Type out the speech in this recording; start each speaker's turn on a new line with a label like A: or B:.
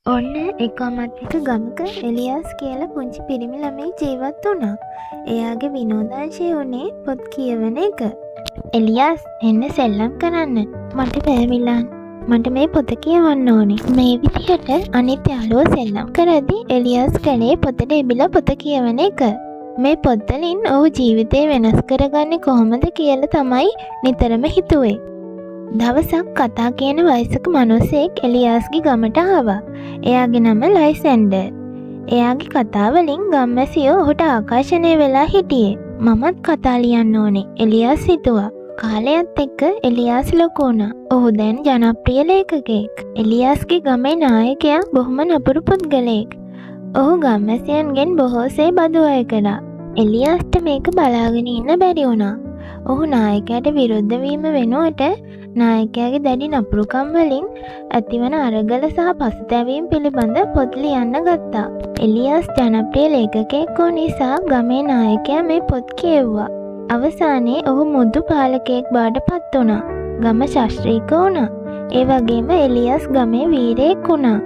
A: ඔන්න එක අමත්තික ගමක එලියාස් කියලා පුංචි පිරිමි ළමෙක් ජීවත් වුණා. එයාගේ විනෝදාංශය වුණේ පොත් කියවන එක. එලියාස් එන්න සෙල්ලම් කරන්න. මට බෑවිලාන්. මට මේ පොත කියවන්න ඕනේ. මේ විදිහට අනිත් යාළුවෝ සෙල්ලම් කරද්දී එලියාස් කලේ පොතට එබිලා පොත කියවන එක. මේ පොත් වලින් ඔහු ජීවිතේ වෙනස් කරගන්නේ කොහොමද කියලා තමයි නිතරම හිතුවේ. දවසක් කතා කියන වයසක මිනිහෙක් එලියාස්ගේ ගමට ආවා. එයාගේ නම ලයිසැන්ඩර්. එයාගේ කතා වලින් ගම්වැසියෝ ඔහුට ආකර්ෂණය වෙලා හිටියේ. මමත් කතා ලියන්න ඕනේ එලියාස් හිතුවා. කාලයත් එක්ක එලියාස් ලොකු වුණා. ඔහු දැන් ජනප්‍රිය ලේඛකයෙක්. එලියාස්ගේ ගමේ නායකයා බොහොම නපුරු පුද්ගලයෙක්. ඔහු ගම්වැසියන්ගෙන් බොහෝසේ බදු අය කළා. එලියාස්ට මේක බලාගෙන ඉන්න බැරි වුණා. ඔහු නායකයාට විරුද්ධ වීම වෙනුවට නායකයාගේ දැඩි නපුරුකම් වලින් ඇතිවන අරගල සහ පසුතැවීම් පිළිබඳ පොත් ලියන්න ගත්තා. එලියාස් ජනප්‍රිය ලේඛකයෙක් වූ නිසා ගමේ නායකයා මේ පොත් කියෙව්වා. අවසානයේ ඔහු මුදු පාලකයෙක් බවට පත් වුණා. ගම ශාස්ත්‍රීක වුණා. ඒ වගේම එලියාස් ගමේ වීරයෙක් වුණා.